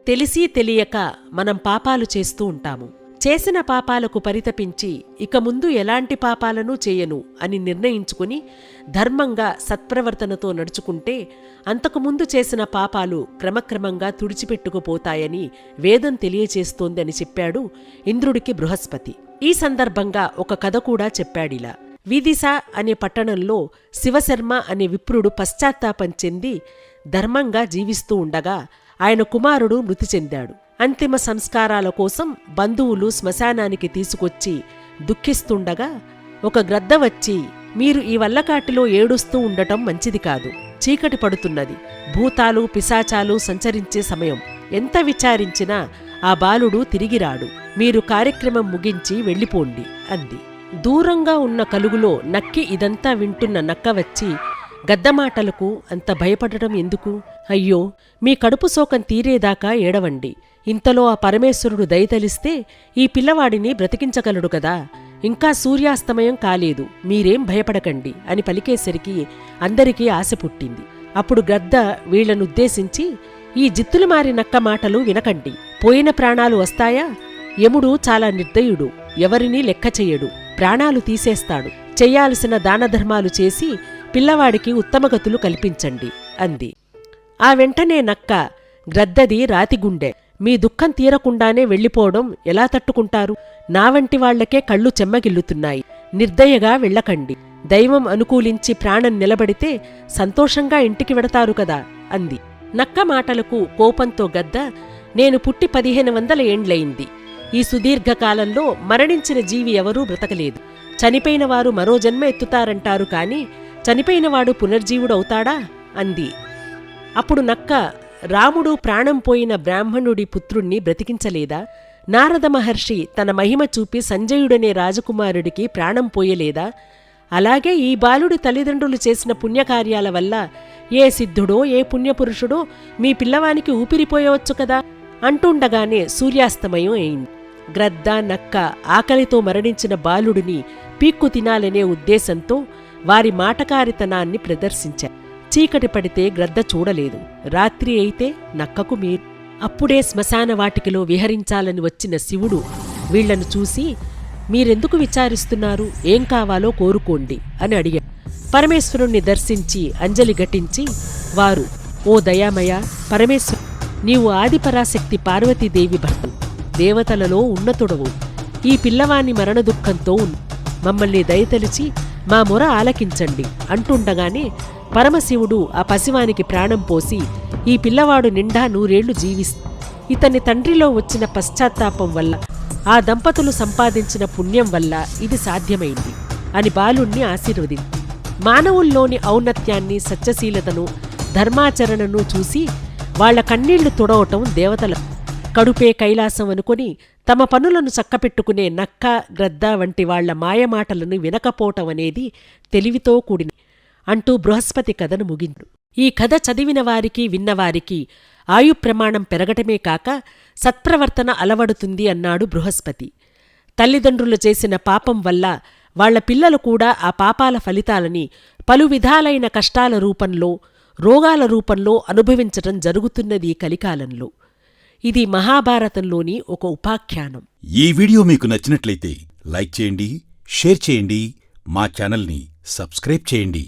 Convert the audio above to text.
తెలిసీ తెలియక మనం పాపాలు చేస్తూ ఉంటాము. చేసిన పాపాలకు పరితపించి ఇక ముందు ఎలాంటి పాపాలను చేయను అని నిర్ణయించుకుని ధర్మంగా సత్ప్రవర్తనతో నడుచుకుంటే అంతకుముందు చేసిన పాపాలు క్రమక్రమంగా తుడిచిపెట్టుకుపోతాయని వేదం తెలియచేస్తోంది అని చెప్పాడు ఇంద్రుడికి బృహస్పతి. ఈ సందర్భంగా ఒక కథ కూడా చెప్పాడిలా. విదిశ అనే పట్టణంలో శివశర్మ అనే విప్రుడు పశ్చాత్తాపం చెంది ధర్మంగా జీవిస్తూ ఉండగా ఆయన కుమారుడు మృతి చెందాడు. అంతిమ సంస్కారాల కోసం బంధువులు శ్మశానానికి తీసుకొచ్చి దుఃఖిస్తుండగా ఒక గ్రద్ద వచ్చి, మీరు ఈ వల్లకాటిలో ఏడుస్తూ ఉండటం మంచిది కాదు, చీకటి పడుతున్నది, భూతాలు పిశాచాలు సంచరించే సమయం, ఎంత విచారించినా ఆ బాలుడు తిరిగిరాడు, మీరు కార్యక్రమం ముగించి వెళ్ళిపోండి అంది. దూరంగా ఉన్న కలుగులో నక్కి ఇదంతా వింటున్న నక్క వచ్చి, గద్దమాటలకు అంత భయపడటం ఎందుకు? అయ్యో, మీ కడుపు శోకం తీరేదాకా ఏడవండి. ఇంతలో ఆ పరమేశ్వరుడు దయతలిస్తే ఈ పిల్లవాడిని బ్రతికించగలడు కదా, ఇంకా సూర్యాస్తమయం కాలేదు, మీరేం భయపడకండి అని పలికేసరికి అందరికీ ఆశ పుట్టింది. అప్పుడు గద్ద వీళ్లనుద్దేశించి, ఈ జిత్తులు మారి నక్క మాటలు వినకండి, పోయిన ప్రాణాలు వస్తాయా? యముడు చాలా నిర్దయుడు, ఎవరినీ లెక్క చెయ్యడు, ప్రాణాలు తీసేస్తాడు. చెయ్యాల్సిన దానధర్మాలు చేసి పిల్లవాడికి ఉత్తమగతులు కల్పించండి అంది. ఆ వెంటనే నక్క, గ్రద్దది రాతిగుండె, మీ దుఃఖం తీరకుండానే వెళ్ళిపోవడం ఎలా తట్టుకుంటారు? నా వంటి వాళ్లకే కళ్ళు చెమ్మగిల్లుతున్నాయి, నిర్దయగా వెళ్ళకండి, దైవం అనుకూలించి ప్రాణం నిలబడితే సంతోషంగా ఇంటికి వెడతారు కదా అంది. నక్క మాటలకు కోపంతో గద్ద, నేను పుట్టి 1500 ఏండ్లయింది, ఈ సుదీర్ఘకాలంలో మరణించిన జీవి ఎవరూ బ్రతకలేదు, చనిపోయినవారు మరో జన్మ ఎత్తుతారంటారు కాని చనిపోయినవాడు పునర్జీవుడవుతాడా అంది. అప్పుడు నక్క, రాముడు ప్రాణం పోయిన బ్రాహ్మణుడి పుత్రుణ్ణి బ్రతికించలేదా? నారద మహర్షి తన మహిమ చూపి సంజయుడనే రాజకుమారుడికి ప్రాణం పోయలేదా? అలాగే ఈ బాలుడి తల్లిదండ్రులు చేసిన పుణ్యకార్యాల వల్ల ఏ సిద్ధుడో ఏ పుణ్యపురుషుడో మీ పిల్లవానికి ఊపిరిపోయవచ్చు కదా అంటుండగానే సూర్యాస్తమయం అయింది. గ్రద్ద నక్క ఆకలితో మరణించిన బాలుడిని పీక్కు తినాలనే ఉద్దేశంతో వారి మాటకారితనాన్ని ప్రదర్శించారు. చీకటి పడితే గ్రద్ద చూడలేదు, రాత్రి అయితే నక్కకు మీరు. అప్పుడే శ్మశాన వాటికలో విహరించాలని వచ్చిన శివుడు వీళ్లను చూసి, మీరెందుకు విచారిస్తున్నారు, ఏం కావాలో కోరుకోండి అని అడిగాడు. పరమేశ్వరుణ్ణి దర్శించి అంజలి ఘటించి వారు, ఓ దయామయ పరమేశ్వరు, నీవు ఆదిపరాశక్తి పార్వతీదేవి భర్త, దేవతలలో ఉన్నతుడవు, ఈ పిల్లవాని మరణ దుఃఖంతో మమ్మల్ని దయతలిచి మా మొర ఆలకించండి అంటుండగానే పరమశివుడు ఆ పసివానికి ప్రాణం పోసి, ఈ పిల్లవాడు నిండా 100 ఏళ్లు జీవిస్తూ, ఇతని తండ్రిలో వచ్చిన పశ్చాత్తాపం వల్ల, ఆ దంపతులు సంపాదించిన పుణ్యం వల్ల ఇది సాధ్యమైంది అని బాలుణ్ణి ఆశీర్వదించి, మానవుల్లోని ఔన్నత్యాన్ని సత్యశీలతను ధర్మాచరణను చూసి వాళ్ల కన్నీళ్లు తుడవటం దేవతల కడుపే కైలాసం అనుకుని తమ పనులను చక్కపెట్టుకునే నక్క గ్రద్ద వంటి వాళ్ల మాయమాటలను వినకపోవటమనేది తెలివితో కూడిన అంటూ బృహస్పతి కథను ముగించు. ఈ కథ చదివిన వారికి విన్నవారికి ఆయుప్రమాణం పెరగటమే కాక సత్ప్రవర్తన అలవడుతుంది అన్నాడు బృహస్పతి. తల్లిదండ్రులు చేసిన పాపం వల్ల వాళ్ల పిల్లలు కూడా ఆ పాపాల ఫలితాలని పలు విధాలైన కష్టాల రూపంలో, రోగాల రూపంలో అనుభవించటం జరుగుతున్నది ఈ కలికాలంలో. ఇది మహాభారతంలోని ఒక ఉపాఖ్యానం. ఈ వీడియో మీకు నచ్చినట్లయితే లైక్ చేయండి, షేర్ చేయండి, మా ఛానల్ని సబ్స్క్రైబ్ చేయండి.